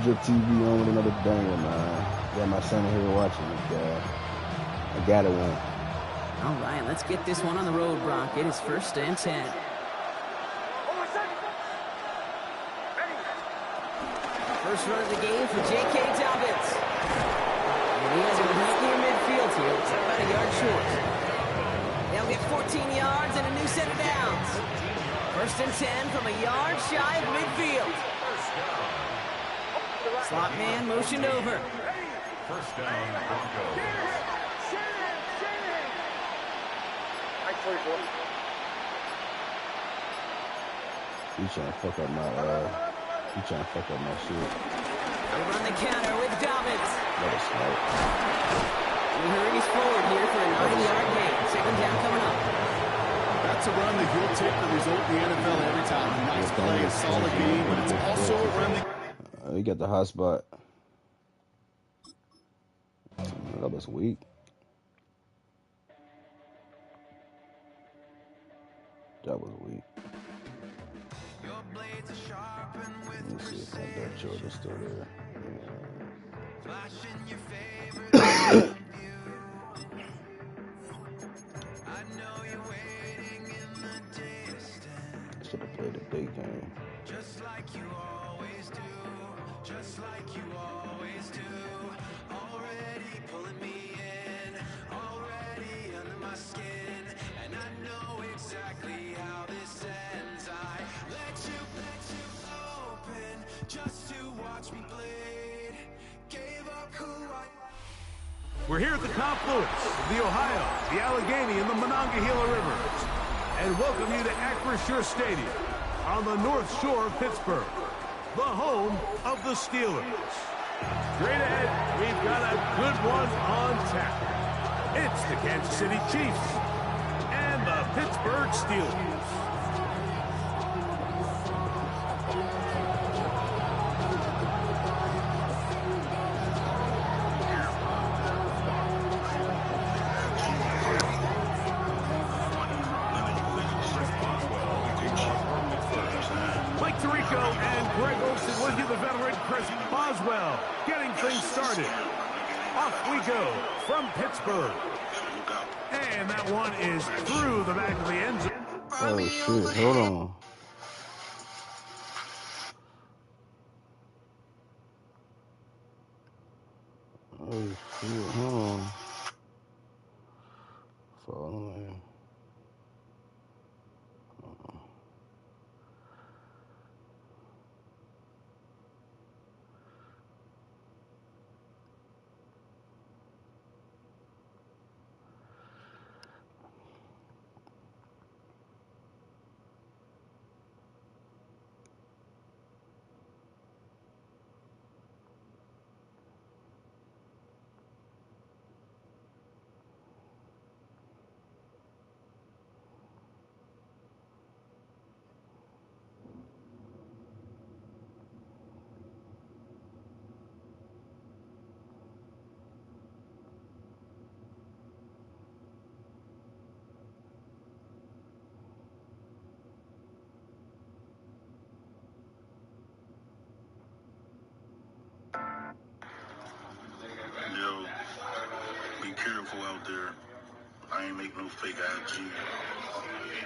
your TV on with another banger, man. Got my son in here watching it, I got it one. All right, let's get this one on the road, Brock. It is 1st and 10. First run of the game for J.K. Dobbins. And he has it right near midfield here. It's about a yard short. They'll get 14 yards and a new set of downs. 1st and 10 from a yard shy of midfield. Slot man motioned over. First down, Broncos. He's trying to fuck up my shit. They run the counter with Dobbins. That is smart. He hurries forward here for a 9-yard gain. 2nd down coming up. That's a run that he'll take the result in the NFL every time. A nice play, a solid game, but it's also a run that... He got the hot spot. That was weak. That was weak. Let me see if that Jordan's still there. Should have played a big game. Just like you always do. Just like you always do. Already pulling me in. Already under my skin. And I know exactly how this ends. I let you open just to watch me bleed. Gave up who I... We're here at the confluence of the Ohio, the Allegheny, and the Monongahela Rivers, and welcome you to Acrisure Stadium on the North Shore of Pittsburgh, the home of the Steelers. Straight ahead, we've got a good one on tap. It's the Kansas City Chiefs and the Pittsburgh Steelers. Getting things started. Off we go from Pittsburgh. And that one is through the back of the end zone. Oh, shit. Hold on. Oh, shit. Hold on. Follow me. Yo, be careful out there. I ain't make no fake IG.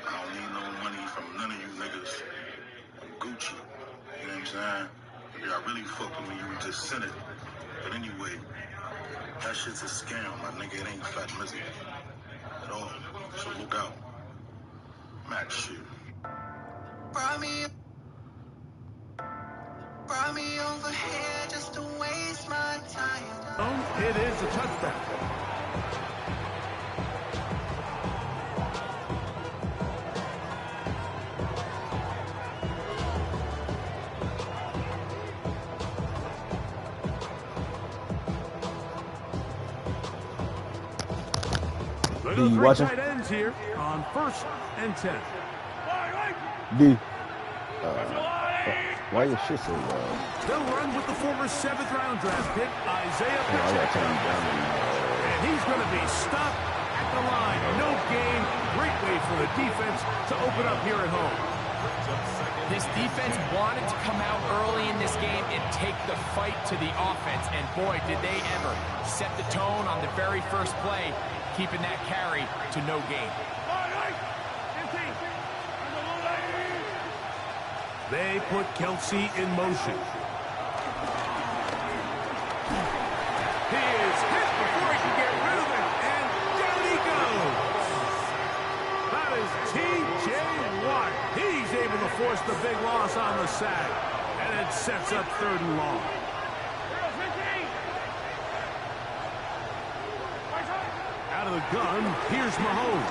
I don't need no money from none of you niggas. I'm Gucci. You know what I'm saying? Yeah, I really fucked with me. You would just send it. But anyway, that shit's a scam, my nigga. It ain't fat missing at all. So look out. Max shit. Brought me over here just to waste my time. It is a touchdown. D, you watching? Tight ends here on 1st and 10. D. Why your shit so loud? They'll run with the former 7th-round draft pick, Isaiah Pacheco. And he's going to be stopped at the line. No gain. Great way for the defense to open up here at home. This defense wanted to come out early in this game and take the fight to the offense, and boy, did they ever set the tone on the very first play, keeping that carry to no gain. They put Kelsey in motion. He is hit before he can get rid of it, and down he goes. That is T.J. Watt. He's able to force the big loss on the sack, and it sets up 3rd and long. Out of the gun, here's Mahomes.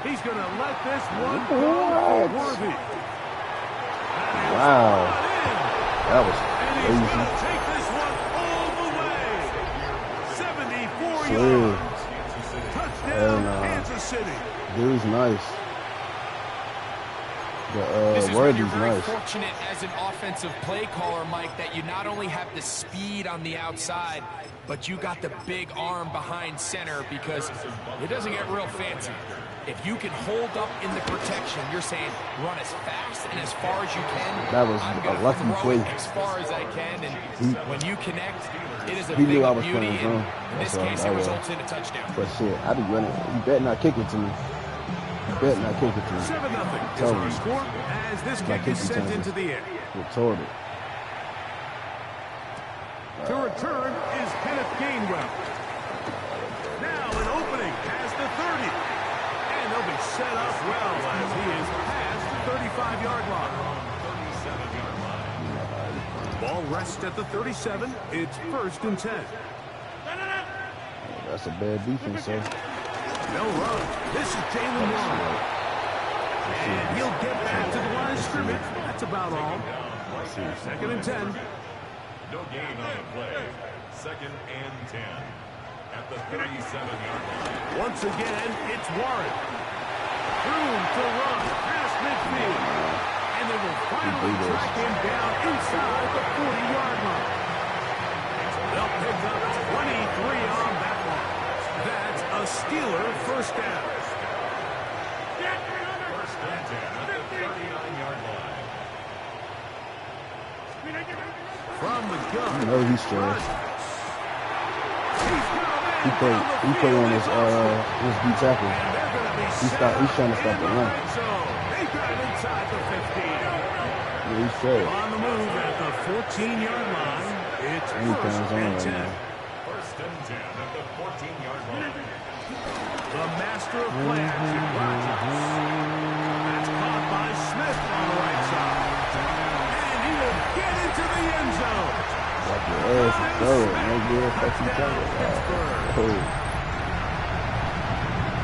He's going to let this one go for Worthy. Wow. That was And he's crazy. going to take this one all the way. 74 Sweet. yards. Touchdown, Kansas City. Dude's nice. This is when you're Worthy's very nice. fortunate as an offensive play caller, Mike, that you not only have the speed on the outside, but you got the big arm behind center, because it doesn't get real fancy. If you can hold up in the protection, you're saying run as fast and as far as you can. That was I'm a gonna lucky throw play. it as far as I can, and when you connect, it is a He thing knew I of was beauty, playing and zone. in this That's all case, I it was. results in a touchdown. But shit, I be running. You better not kick it to me. You better not kick it to me. 7-0 is Tell our me. score as this My kick is kicking sent time into is the air. retarded. To return is Kenneth Gainwell. Now an opening has the 30. And they'll be set up well as he is past the 35-yard line. Ball rests at the 37. It's 1st and 10. That's a bad defense, sir. They'll run. This is Jalen Warren. And he'll get back to the line of scrimmage. That's about all. 2nd and 10. No gain on the play. 2nd and 10. At the 37-yard line. Once again, it's Warren. Room to run past midfield. And they will finally track him down inside the 40-yard line. They'll pick up 23 on that one. That's a Steeler 1st down. 1st and 10 at the 39-yard line. From the gun. You know he's trash. He play on his D tackle. He's trying to stop the run. They got it inside the 15. Yeah, he's trash. On the move at the 14-yard line. It's And he 1st comes on and right 10. now. 1st and 10 at the 14-yard line. The master of plans in Rodgers. That's caught by Smith on the right side. And he will get into the end zone. Like your ass and throw it, nigga. Fuck you talking about? Oh.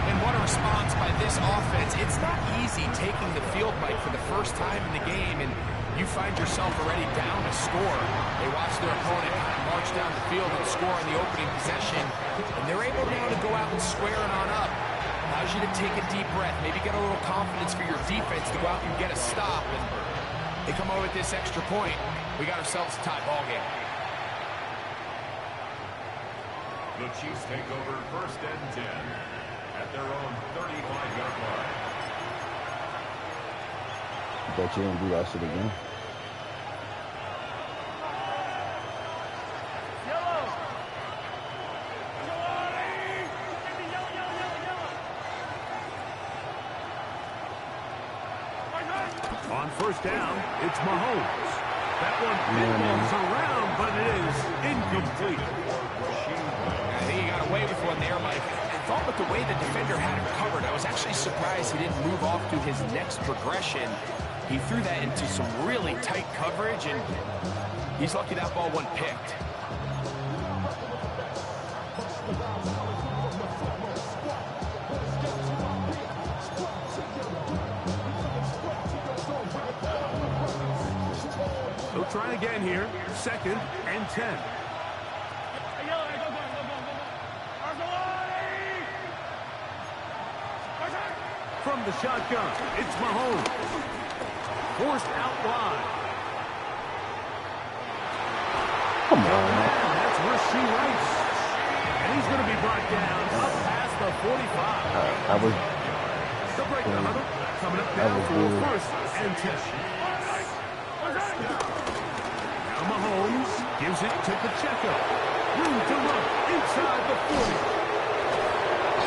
And what a response by this offense. It's not easy taking the field, Mike, for the first time in the game, and you find yourself already down a score. They watch their opponent march down the field and score on the opening possession, and they're able now to go out and square it on up. Allows you to take a deep breath, maybe get a little confidence for your defense to go out and get a stop, and they come over with this extra point. We got ourselves a tie ball game. The Chiefs take over 1st and 10 at their own 35-yard line. Bet you don't do that shit again. On 1st down, it's Mahomes. That one pinballs around, but it is incomplete. I think he got away with one there, Mike. I thought with the way the defender had him covered, I was actually surprised he didn't move off to his next progression. He threw that into some really tight coverage, and he's lucky that ball wasn't picked. They'll try again here. 2nd and 10. From the shotgun, it's Mahomes. Forced out wide. Come on, man. That's Rasheed Rice. And he's going to be brought down up past the 45. I was The break the huddle. Coming up now for first and 10. Now Mahomes gives it to Pacheco. Room to run inside the 40.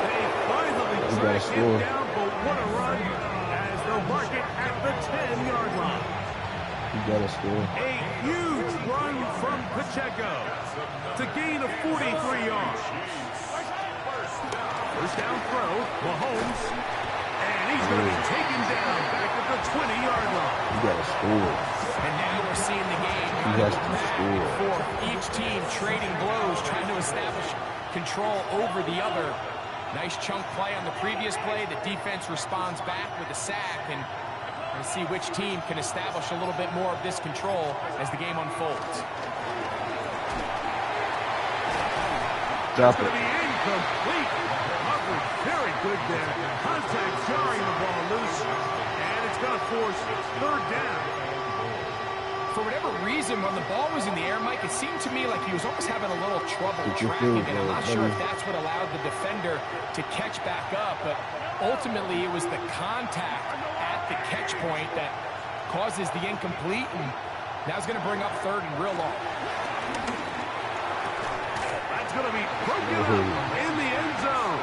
They finally track him down, but what a run as they'll mark it at the 10-yard line. You gotta score. A huge run from Pacheco to gain of 43 yards. First down throw, Mahomes, and he's going to be taken down back at the 20-yard line. You gotta score. And now we're seeing the game. He has to score. For each team trading blows, trying to establish control over the other. Nice chunk play on the previous play. The defense responds back with a sack, and we'll see which team can establish a little bit more of this control as the game unfolds. Drop it. Incomplete. Coverage very good there. Contact jarring the ball loose, and it's going to force third down. For whatever reason, when the ball was in the air, Mike, it seemed to me like he was almost having a little trouble tracking it. I'm not sure if that's what allowed the defender to catch back up, but ultimately it was the contact at the catch point that causes the incomplete, and now it's going to bring up third and real long. That's going to be broken up in the end zone.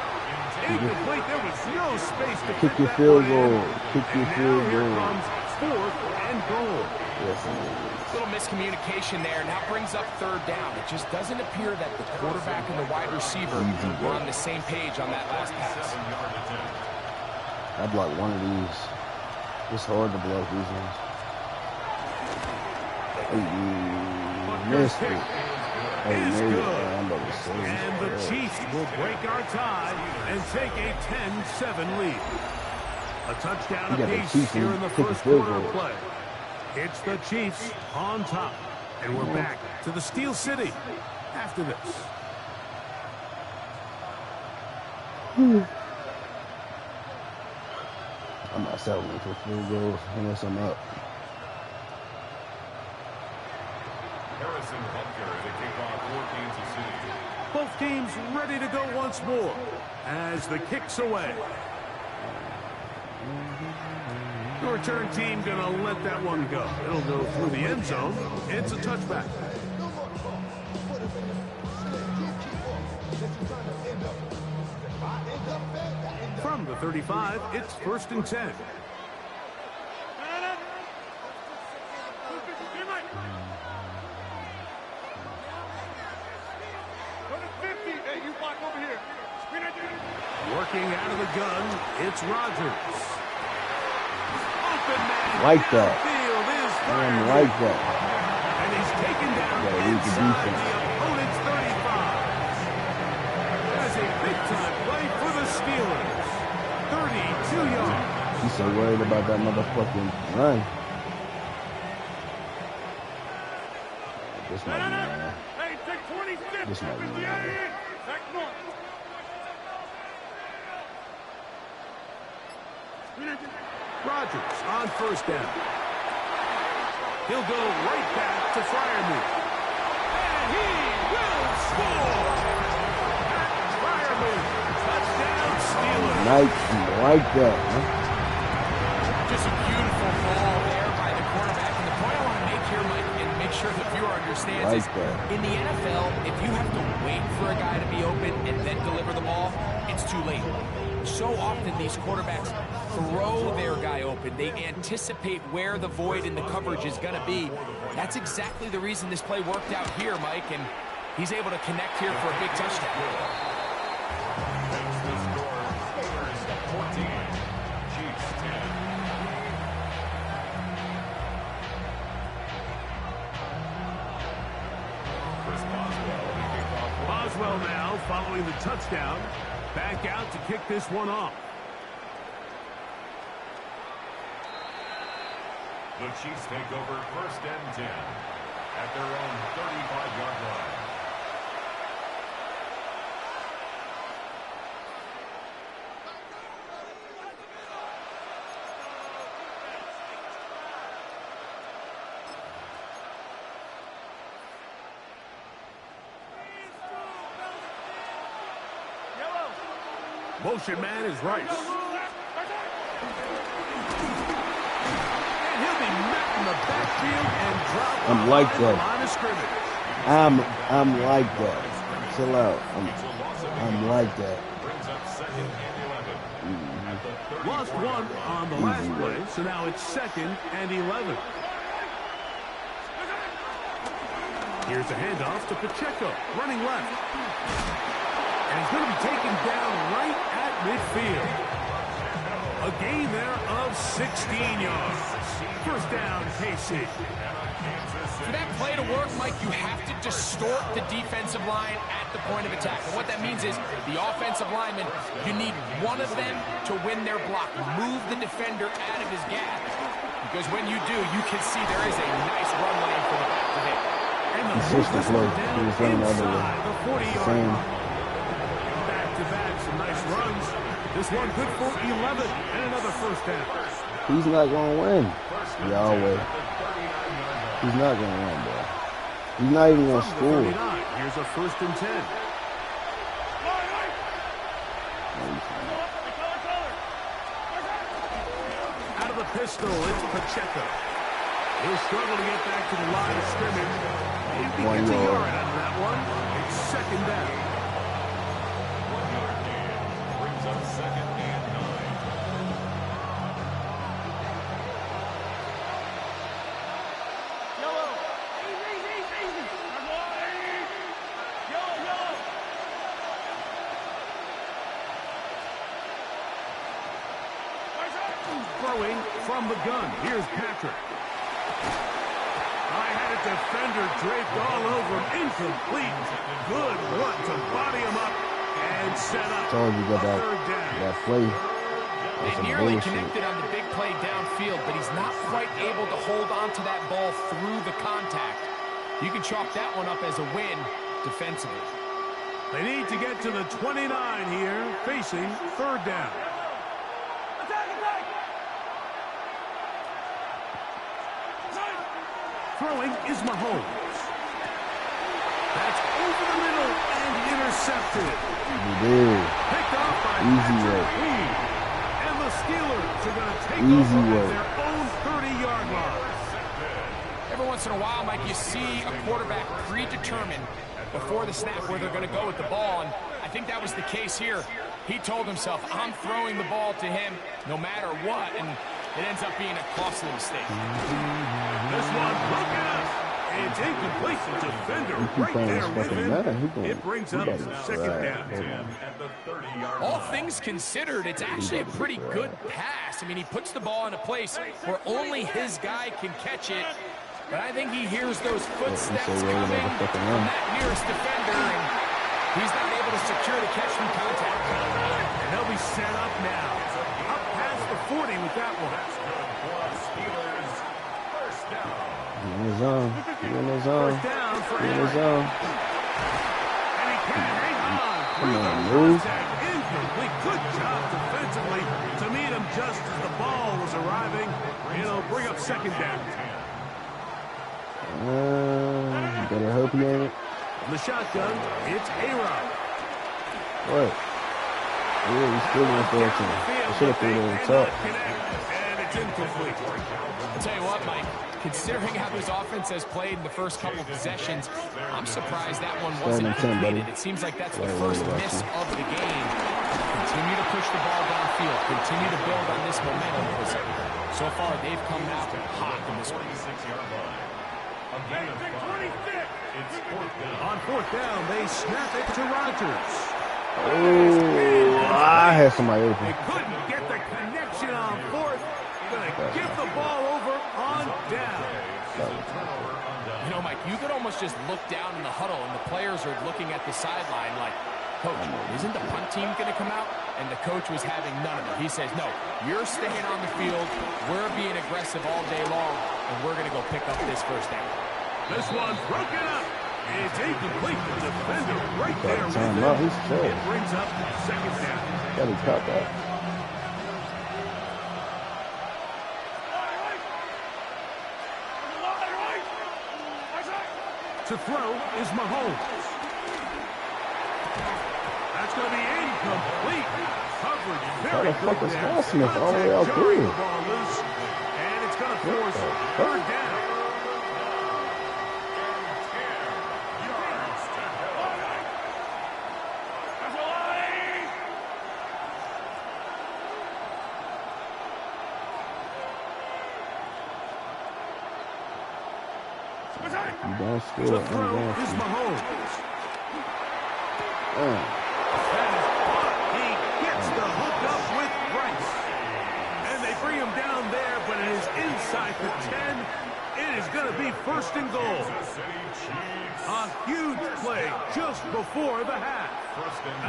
Incomplete. There was no space to kick your field goal. Kick your field goal. Here goal. comes fourth and goal. Yes, little miscommunication there. Now brings up third down. It just doesn't appear that the quarterback and the wide receiver were on the same page on that last pass. I block one of these. It's hard to block these ones. Hey, missed it. Hey, maybe I'm about to say. And the Chiefs will break our tie and take a 10-7 lead. A touchdown apiece here in the first quarter of play. It's the Chiefs on top. And we're back to the Steel City after this. I'm not settling for field goals unless I'm up. Harrison Butker to kick off for Kansas City. Both teams ready to go once more as the kick's away. The return team going to let that one go. It'll go through the end zone. It's a touchback. From the 35, it's first and 10. Working out of the gun, it's Rodgers. Open man. Like that. Field is I like that. And he's taken down inside the opponent's 35. That is a big-time play for the Steelers. 32 yards. He's so worried about that motherfucking run. This might be mine. This might be mine. Rodgers on first down. He'll go right back to Freiermuth. And he will score! Freiermuth, touchdown Steelers. Nice, like that, huh? Just a beautiful ball there by the quarterback. And the point I want to make here, Mike, and make sure the viewer understands like is, that. In the NFL, if you have to wait for a guy to be open and then deliver the ball, it's too late. So often these quarterbacks throw their guy open. They anticipate where the void in the coverage is going to be. That's exactly the reason this play worked out here, Mike, and he's able to connect here for a big touchdown. Makes the score Steelers 14, Chiefs 10. Chris Boswell to kick off. Boswell now following the touchdown. Back out to kick this one off. The Chiefs take over first and 10 at their own 35-yard line. Motion man is Rice. backfield and drop I'm like behind the that. line of scrimmage. I'm like that. Chill out. I'm like that. Lost one on the last play, so now it's 2nd and 11. Here's a handoff to Pacheco, running left. And he's going to be taken down right at midfield. A gain there of 16 yards. First down, KC. For that play to work, Mike, you have to distort the defensive line at the point of attack. And what that means is the offensive lineman, you need one of them to win their block. Move the defender out of his gap. Because when you do, you can see there is a nice run lane for the back to hit. And the Consistent play. He was running the other way. the 40-yard line. Back-to-back, some nice runs. This one good for 11 and another first down. He's not going to win. Yahweh. He's not going to win, bro. He's not even going to score. Here's a 1st and 10. Out of the pistol, it's Pacheco. He'll struggle to get back to the line of scrimmage. If he gets a yard out of that one, it's 2nd down. 1-yard gain brings up 2nd and 9. Throwing from the gun. Here's Patrick. I had a defender draped all over him. Incomplete. Good run to body him up and set up. Told you got that play. They nearly connected on the big play downfield, but he's not quite able to hold on to that ball through the contact. You can chalk that one up as a win defensively. They need to get to the 29 here, facing 3rd down. Throwing is Mahomes. That's over the middle and intercepted. Picked off by Easy Patrick way. Reed. And the Steelers are going to take Easy over way. at their own 30-yard line. Every once in a while, Mike, you see a quarterback predetermine before the snap where they're going to go with the ball, and I think that was the case here. He told himself, I'm throwing the ball to him no matter what, and it ends up being a costly mistake. This one broken up. It's incomplete. The defender right there with him. It brings up 2nd down. All things considered, it's actually a pretty good pass. I mean, he puts the ball in a place where only his guy can catch it. But I think he hears those footsteps coming from that nearest defender, and he's not able to secure the catch from contact. And they'll be set up now. Up past the 40 with that one. In the zone. In the zone. In the zone. And he can't hang on. Come on, move. Incomplete. Good job defensively to meet him just as the ball was arriving. It'll bring up 2nd down. Better hope he ain't it. On the shotgun, it's A-Rod. What? Yeah, he's still going for it. I should have threw it over the top. And it's incomplete. I'll tell you what, Mike, considering how this offense has played in the first couple of possessions, I'm surprised that one wasn't completed. It seems like that's the first miss of the game. Continue to push the ball downfield. Continue to build on this momentum, because so far they've come out hot in this one. On 4th down, they snap it to Rodgers. Oh, I had somebody open. They couldn't get the connection on 4th. Gonna give the ball over on down. You know, Mike, you could almost just look down in the huddle, and the players are looking at the sideline like, Coach, isn't the punt team going to come out? And the coach was having none of it. He says, no, you're staying on the field. We're being aggressive all day long, and we're going to go pick up this first down. This one's broken up. It's incomplete. The defender right there with Time him. out. He's chill. It brings up 2nd down. Gotta cut that. To throw is Mahomes. That's going to be incomplete. Coverage How very the fuck good is there. Smith all the way out Jarring there? the ball loose. And it's going to force third down. You don't score. To throw is Mahomes. That is caught. He gets the hook up with Bryce. And they bring him down there, but it is inside the 10. It is going to be first and goal. A huge play just before the half.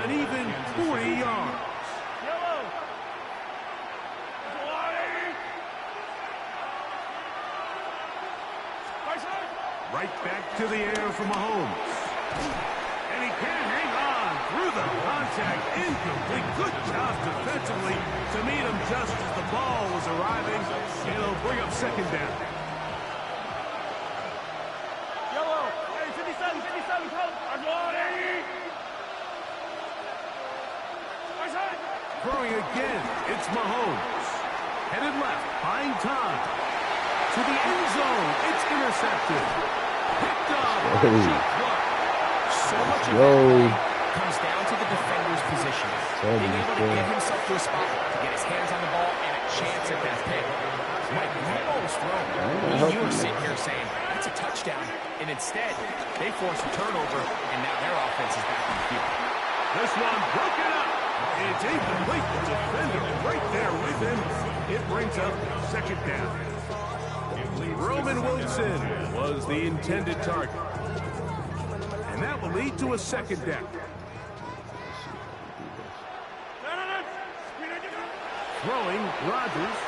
An even 40 yards. Right back to the air for Mahomes. And he can't hang on through the contact. Incomplete. Good job defensively to meet him just as the ball was arriving. It'll bring up second down. Throwing again, it's Mahomes. Headed left, buying time. To the end zone, it's intercepted. Picked up. So much of that play comes down to the defender's position. Being able to get himself to a spot, to get his hands on the ball, and a chance at that pick. Mike, when that ball was thrown, you were sitting here saying, that's a touchdown. And instead, they force a turnover, and now their offense is back on the field. This one broken up. It's incomplete. The defender right there with him. It brings up second down. Roman Wilson was the intended target. And that will lead to a second down. Throwing, Rodgers.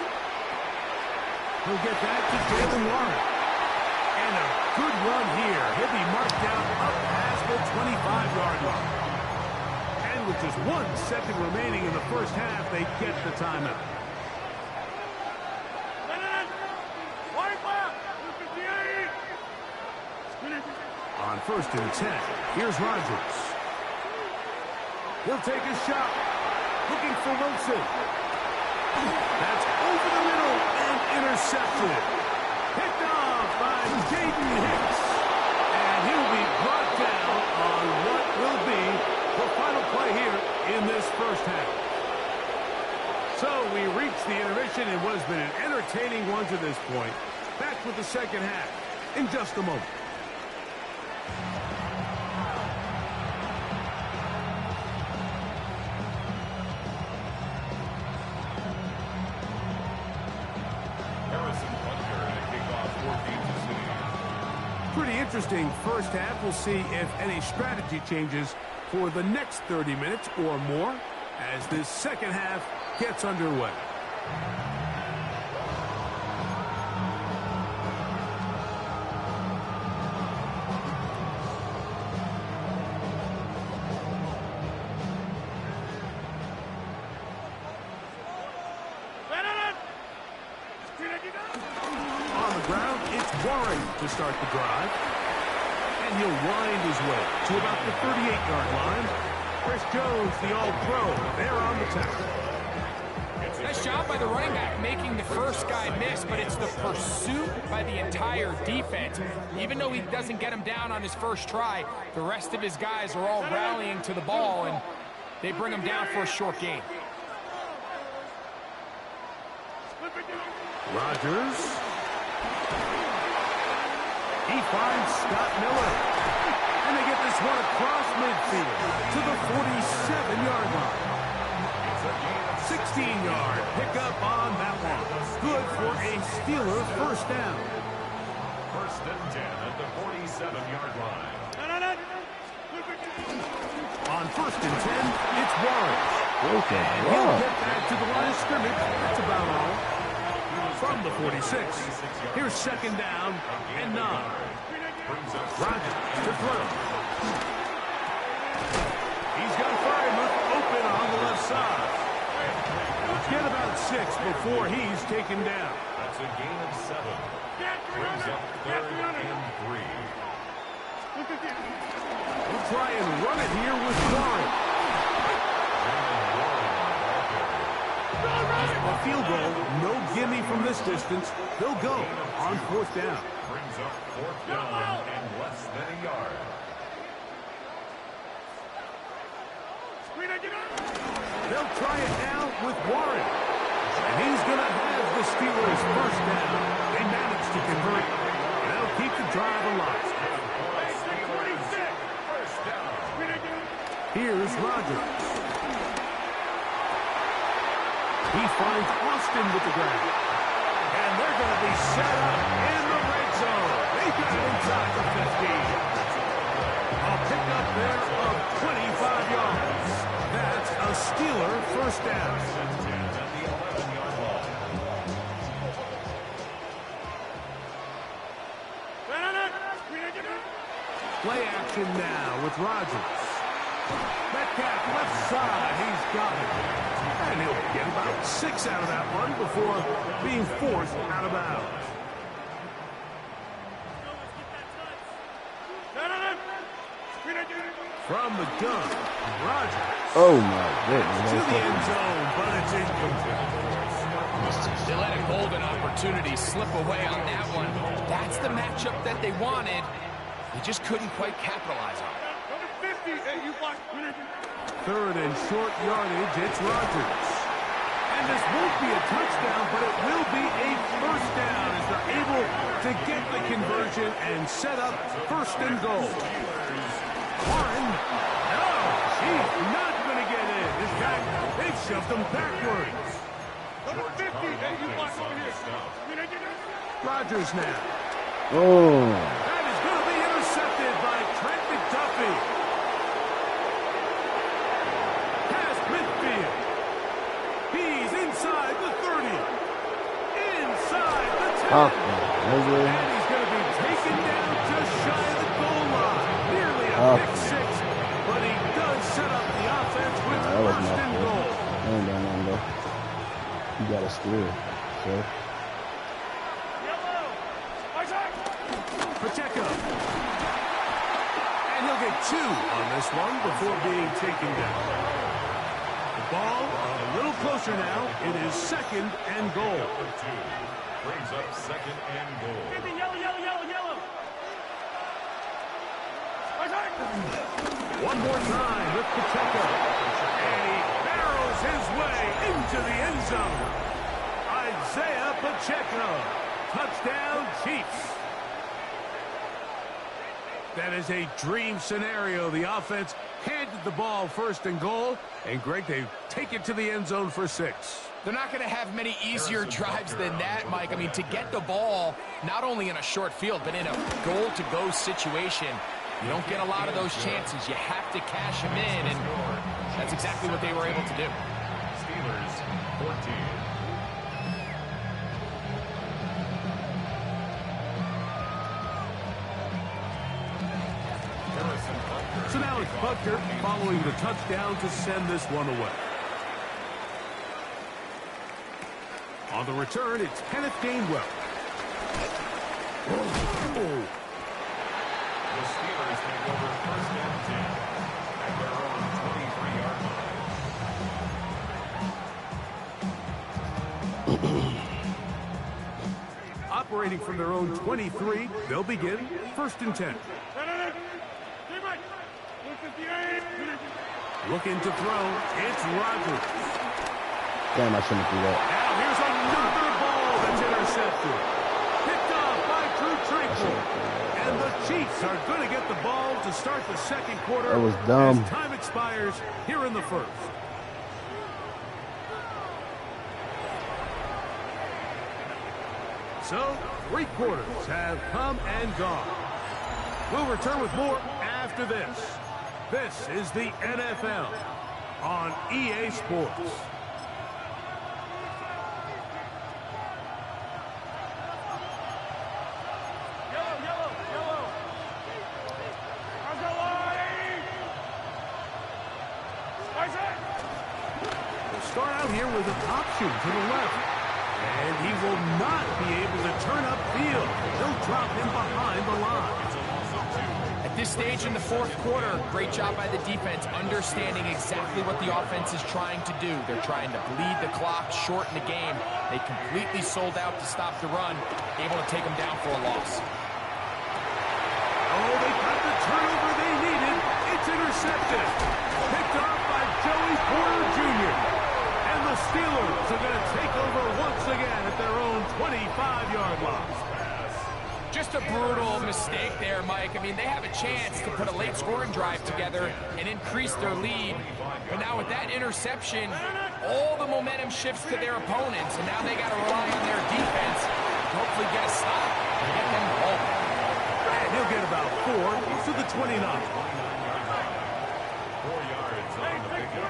He'll get back to Jalen Warren. And a good run here. He'll be marked down up past the 25-yard line. And with just 1 second remaining in the first half, they get the timeout. On first and 10, here's Rodgers. He'll take a shot. Looking for Wilson. That's over the middle and intercepted. Picked off by Jaden Hicks. And he'll be brought down on what will be the final play here in this first half. So we reach the intermission in what has been an entertaining one to this point. Back with the second half in just a moment. Pretty interesting first half. We'll see if any strategy changes for the next 30 minutes or more as this second half gets underway. To start the drive, and he'll wind his way to about the 38-yard line. Chris Jones, the All-Pro, there on the tackle. Nice job by the running back making the first guy miss, but it's the pursuit by the entire defense. Even though he doesn't get him down on his first try, the rest of his guys are all rallying to the ball, and they bring him down for a short gain. Rodgers. He finds Scott Miller. And they get this one across midfield to the 47-yard line. 16-yard pickup on that one. Good for a Steeler first down. First and 10 at the 47-yard line. On first and 10, it's Warren. And he'll get back to the line of scrimmage. That's about all. From the 46, here's second down and 9. Rodgers to throw. He's got Freiermuth open on the left side. Get about 6 before he's taken down. That's a gain of 7. Brings up third and 3. We'll try and run it here with Warren. A field goal, no gimme from this distance. They'll go on 4th down. Brings up 4th down and less than a yard. They'll try it now with Warren. And he's going to have the Steelers 1st down. They managed to convert. They'll keep the drive alive. Here's Rodgers. He finds Austin with the grab. And they're going to be set up in the red zone. They got it inside the 15. A pickup there of 25 yards. That's a Steeler 1st down. Play action now with Rodgers. Metcalf left side, he's got it. And he'll get about 6 out of that one before being forced out of bounds. From the gun, Rodgers. Oh my goodness. To the end zone, but it's incomplete. They let a golden opportunity slip away on that one. That's the matchup that they wanted. They just couldn't quite capitalize on it. 3rd and short yardage, it's Rodgers. And this won't be a touchdown, but it will be a 1st down as they're able to get the conversion and set up 1st and goal. Warren, no, he's not going to get in. In fact, they've shoved him backwards. Rodgers now. Oh. That is going to be intercepted by Trent McDuffie. Past midfield. He's inside the 30. Inside the 10. And he's going to be taken down just shy of the goal line. Nearly a pick 6, but he does set up the offense with 1st and goal. You got to steal, sir. Pacheco. And he'll get 2 on this one before being taken down. The ball a little closer now. It is 2nd and goal. Brings up 2nd and goal. One more time with Pacheco. And he barrels his way into the end zone. Isaiah Pacheco. Touchdown, Chiefs. That is a dream scenario. The offense handed the ball 1st and goal. And, Greg, they take it to the end zone for 6. They're not going to have many easier drives than that, Mike. I mean, to get the ball, not only in a short field, but in a goal-to-go situation, you don't get a lot of those chances. You have to cash them in, and that's exactly what they were able to do. Steelers 14. So now it's Butker following the touchdown to send this one away. On the return, it's Kenneth Gainwell. Oh. The Steelers take over 1st and 10 at their own 23-yard line. Operating from their own 23, they'll begin 1st and 10. Looking to throw, it's Rodgers. Damn, I shouldn't do that. Now here's another ball that's intercepted. Picked off by Drew Tranquil. And the Chiefs are going to get the ball to start the 2nd quarter. That was dumb. As time expires here in the 1st. So, 3 quarters have come and gone. We'll return with more after this. This is the NFL on EA Sports. We'll start out here with an option to the left. And he will not be able to turn upfield. They'll drop him behind the line. At At this stage in the fourth quarter, great job by the defense, understanding exactly what the offense is trying to do. They're trying to bleed the clock, shorten the game. They completely sold out to stop the run, able to take them down for a loss. Oh, they got the turnover they needed. It's intercepted. Picked off by Joey Porter Jr. And the Steelers are going to take over once again at their own 25-yard line. Just a brutal mistake there, Mike. I mean, they have a chance to put a late scoring drive together and increase their lead. But now with that interception, all the momentum shifts to their opponents, and now they got to rely on their defense to hopefully get a stop and get them home. And he'll get about 4 to the 29. 4 yards on the pickup.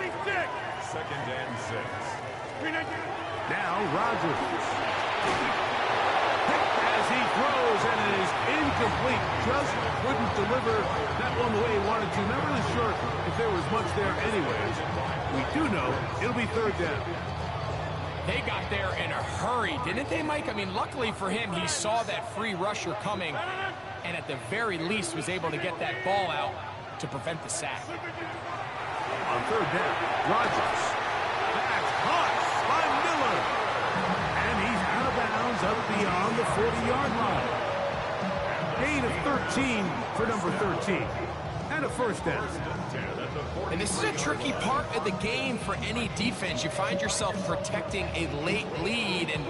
Second and 6. Now Rodgers. As he throws, and it is incomplete. Just couldn't deliver that one the way he wanted to. Not really sure if there was much there anyways. We do know it'll be third down. They got there in a hurry, didn't they, Mike? I mean, luckily for him, he saw that free rusher coming, and at the very least was able to get that ball out to prevent the sack. On third down, Rodgers. That's caught by Miller. And he's out of bounds up beyond the 40-yard line. Gain of 13 for number 13. And a first down. And this is a tricky part of the game for any defense. You find yourself protecting a late lead, and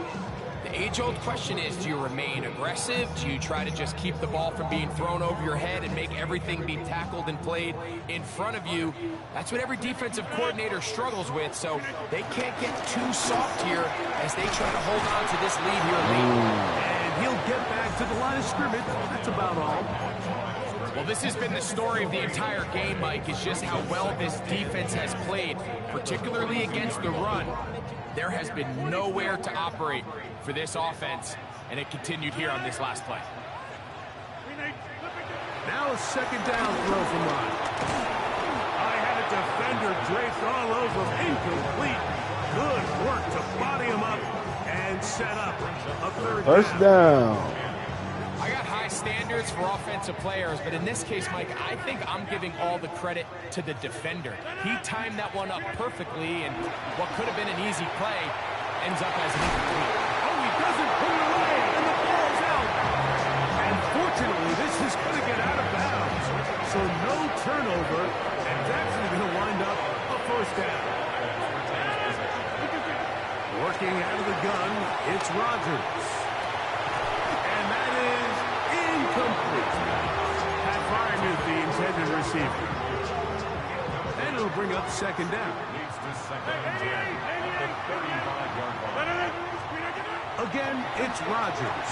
the age-old question is, do you remain aggressive? Do you try to just keep the ball from being thrown over your head and make everything be tackled and played in front of you? That's what every defensive coordinator struggles with, so they can't get too soft here as they try to hold on to this lead here late. And he'll get back to the line of scrimmage. That's about all. Well, this has been the story of the entire game, Mike, is just how well this defense has played, particularly against the run. There has been nowhere to operate for this offense, and it continued here on this last play. Now a second down throw from Ryan. I had a defender draped all over him. Incomplete. Good work to body him up and set up a third First down. I got high standards for offensive players, but in this case, Mike, I think I'm giving all the credit to the defender. He timed that one up perfectly, and what could have been an easy play ends up as an incomplete. Oh, he doesn't put it away, and the ball's out. And fortunately, this is going to get out of bounds. So no turnover, and it's actually going to wind up a first down. Working out of the gun, it's Rodgers. And that is incomplete. Pat Fryermuth, the intended receiver. And it'll bring up second down. Leads to second and 10 at the 35-yard line. Again, it's Rodgers.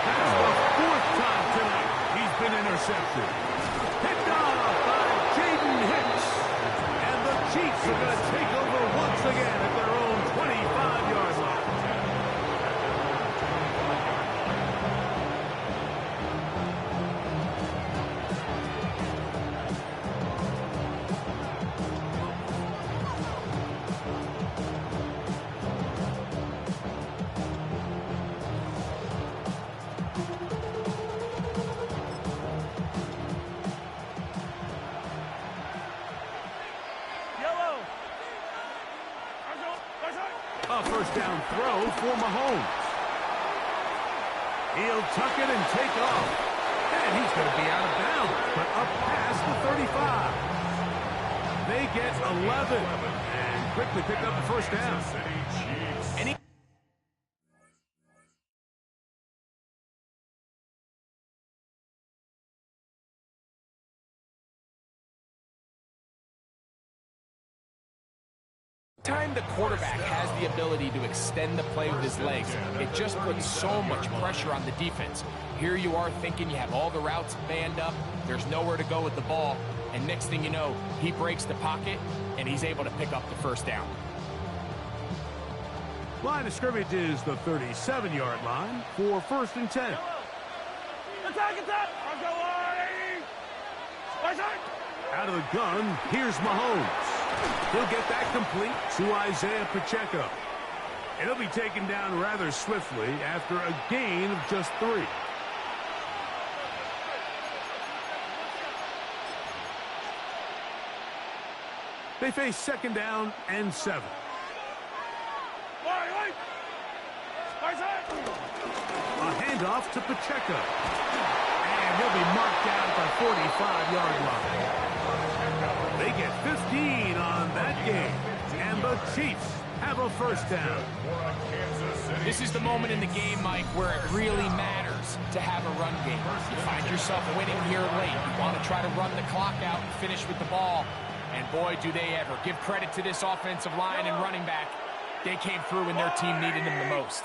That's the fourth time tonight he's been intercepted. Picked off by Jaden Hicks. And the Chiefs are going to take over once again at their own 25-yard line. A first down throw for Mahomes. He'll tuck it and take off. And he's going to be out of bounds, but up past the 35. They get 11 and quickly pick up the first down. Time the quarterback has the ability to extend the play with his legs, it just puts so much pressure on the defense. Here you are thinking you have all the routes banned up, there's nowhere to go with the ball, and next thing you know, he breaks the pocket, and he's able to pick up the first down. Line of scrimmage is the 37-yard line for first and 10. Out of the gun, here's Mahomes. He'll get that complete to Isaiah Pacheco. And he'll be taken down rather swiftly after a gain of just 3. They face 2nd down and 7. A handoff to Pacheco. And he'll be marked down at the 45-yard line. They get 15 on that game. And the Chiefs have a 1st down. This is the moment in the game, Mike, where it really matters to have a run game. You find yourself winning here late. You want to try to run the clock out and finish with the ball. And boy, do they ever. Give credit to this offensive line and running back. They came through when their team needed them the most.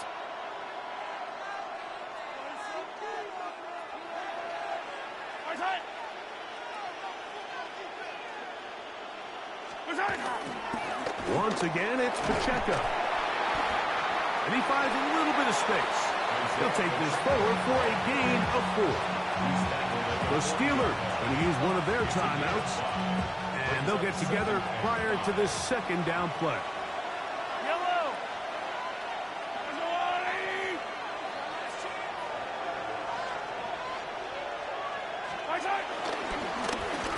Once again, it's Pacheco. And he finds a little bit of space. He'll take this forward for a gain of 4. The Steelers going to use one of their timeouts. And they'll get together prior to this 2nd down play.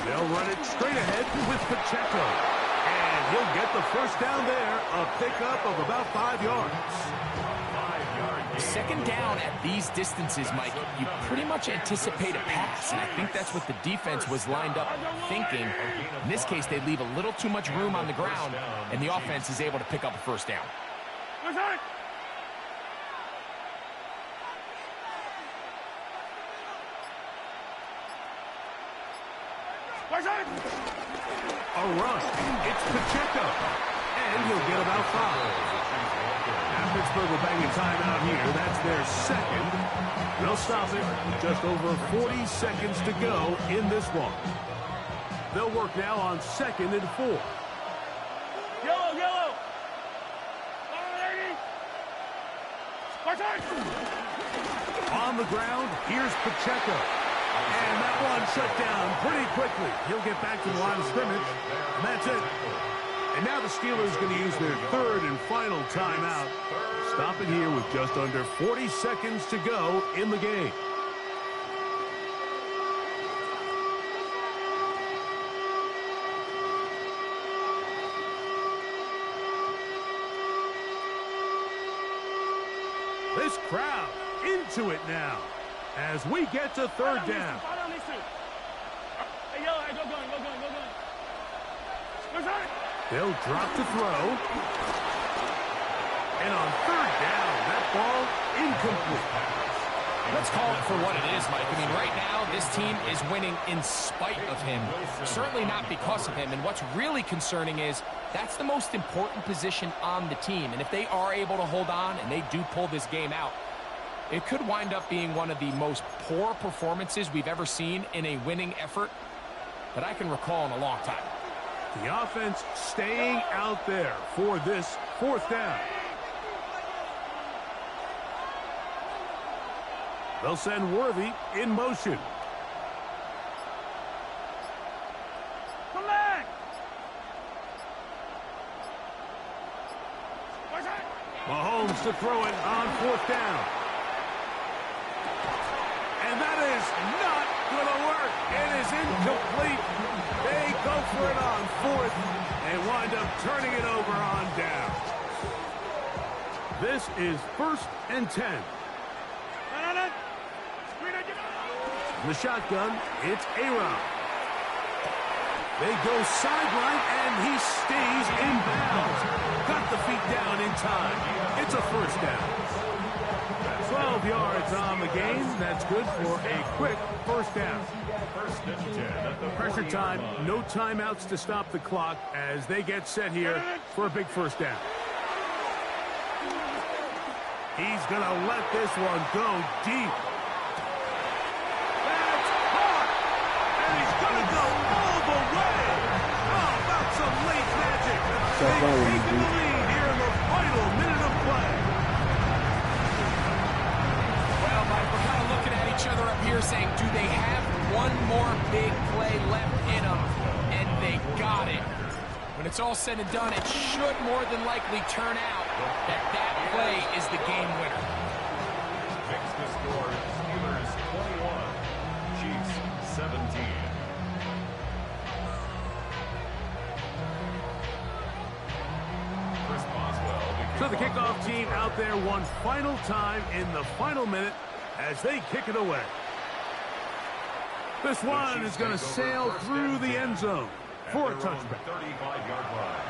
They'll run it straight ahead with Pacheco. And he'll get the 1st down there, a pickup of about 5 yards. 2nd down at these distances, Mike, you pretty much anticipate a pass, and I think that's what the defense was lined up thinking. In this case, they leave a little too much room on the ground, and the offense is able to pick up a 1st down. A run. It's Pacheco. And he'll get about 5. Now Pittsburgh will bang a timeout here. That's their 2nd. They'll stop it with just over 40 seconds to go in this one. They'll work now on 2nd and 4. Yellow. On the ground, here's Pacheco. And that one shut down pretty quickly. He'll get back to the line of scrimmage, and that's it. And now the Steelers going to use their 3rd and final timeout. Stopping here with just under 40 seconds to go in the game. This crowd into it now as we get to 3rd down. They'll drop to throw. And on 3rd down, that ball incomplete. Let's call it for what it is, Mike. I mean, right now, this team is winning in spite of him. Certainly not because of him. And what's really concerning is that's the most important position on the team. And if they are able to hold on and they do pull this game out, it could wind up being one of the most poor performances we've ever seen in a winning effort that I can recall in a long time. The offense staying out there for this 4th down. They'll send Worthy in motion. Come back! Mahomes to throw it on 4th down. And that is not going to work. It is incomplete. They go for it on 4th and wind up turning it over on down. This is 1st and 10. In the shotgun, it's Aaron. They go sideline, and he stays in bounds. Got the feet down in time. It's a 1st down. 12 yards on the game. That's good for a quick 1st down. 1st and 10. Pressure time, no timeouts to stop the clock as they get set here for a big 1st down. He's going to let this one go deep. That's hard. And he's going to go all the way. Oh, about some late magic. They've taken the lead here in the final minute of play. Well, Mike, we're kind of looking at each other up here saying, do they have one more big play left in them? And they got it. When it's all said and done, it should more than likely turn out that that play is the game winner. Fix the score. Steelers 21, Chiefs 17. So the kickoff team out there one final time in the final minute as they kick it away. This one is going to sail through the end zone for a touchback. 35-yard line.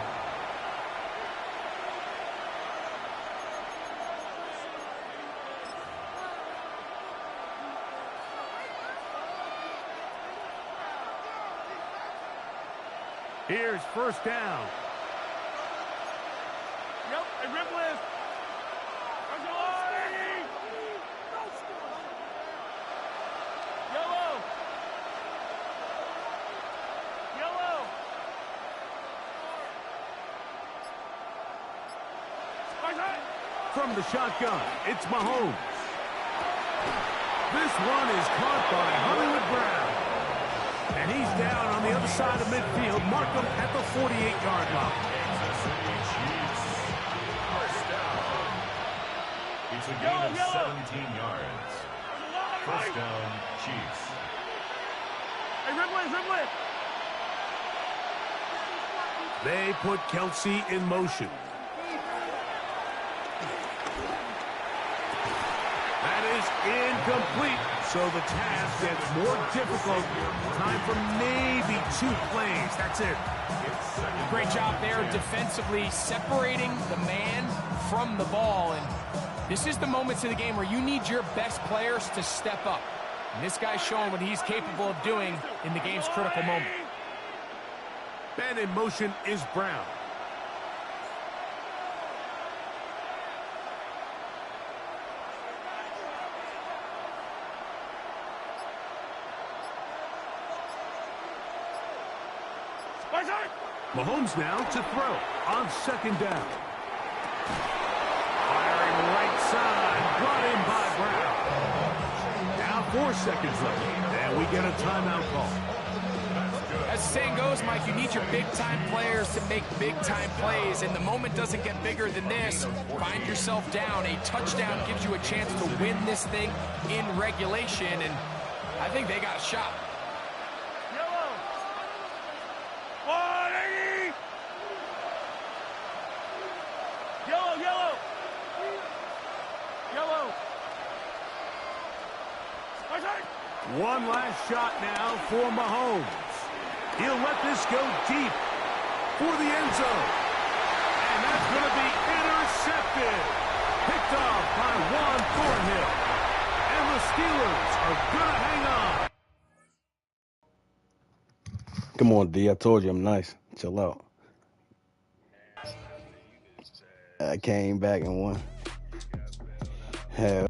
Here's first down. Yep, and rip list. Yellow. Yellow. From the shotgun, it's Mahomes. This one is caught by Hollywood Brown. And he's down on the other side of midfield. Mark him at the 48-yard line. It's a gain of 17 yards. First down, Chiefs. Hey, Rimley. They put Kelsey in motion. That is incomplete. So the task gets more difficult. Time for maybe 2 plays. That's it. Great job there defensively, separating the man from the ball. And this is the moments of the game where you need your best players to step up. And this guy's showing what he's capable of doing in the game's critical moment. And in motion is Brown. Mahomes now to throw on second down. Firing right side, brought in by Brown. Now 4 seconds left, and we get a timeout call. As the saying goes, Mike, you need your big-time players to make big-time plays, and the moment doesn't get bigger than this. Find yourself down. A touchdown gives you a chance to win this thing in regulation, and I think they got a shot. Yellow. 180. Yellow. One last shot now for Mahomes. He'll let this go deep for the end zone. And that's going to be intercepted. Picked off by Juan Thornhill. And the Steelers are going to hang on. Come on, D. I told you I'm nice. Chill out. I came back and won. Hell.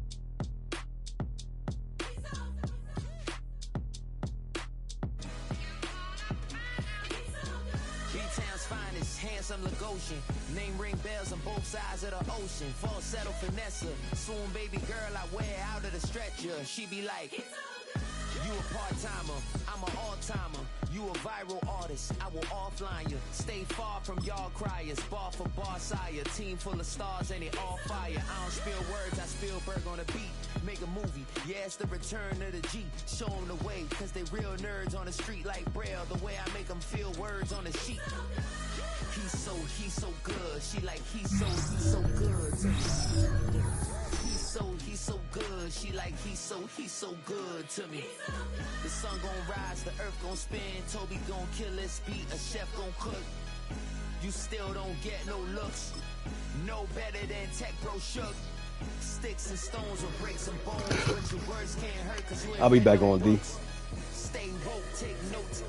Name ring bells on both sides of the ocean. Falsetto finesse. Soon baby girl I wear out of the stretcher. She be like, you a part-timer, I'm an all-timer. You a viral artist, I will offline you. Stay far from y'all criers. Bar for bar sire. Team full of stars and it all fire. I don't spill words, I Spielberg on the beat. Make a movie, yeah, it's the return of the G. Show them the way, cause they real nerds on the street like Braille. The way I make them feel words on the sheet. He's so good. She like, he's so good to me. He's so good. She like, he's so good to me. The sun gon' rise, the earth gon' spin. Toby gon' kill this beat, a chef gon' cook. You still don't get no looks. No better than Tech Bro Shook. Sticks and stones will break some bones, but your words can't hurt cause you ain't I'll be back on D. Stay woke, take notes.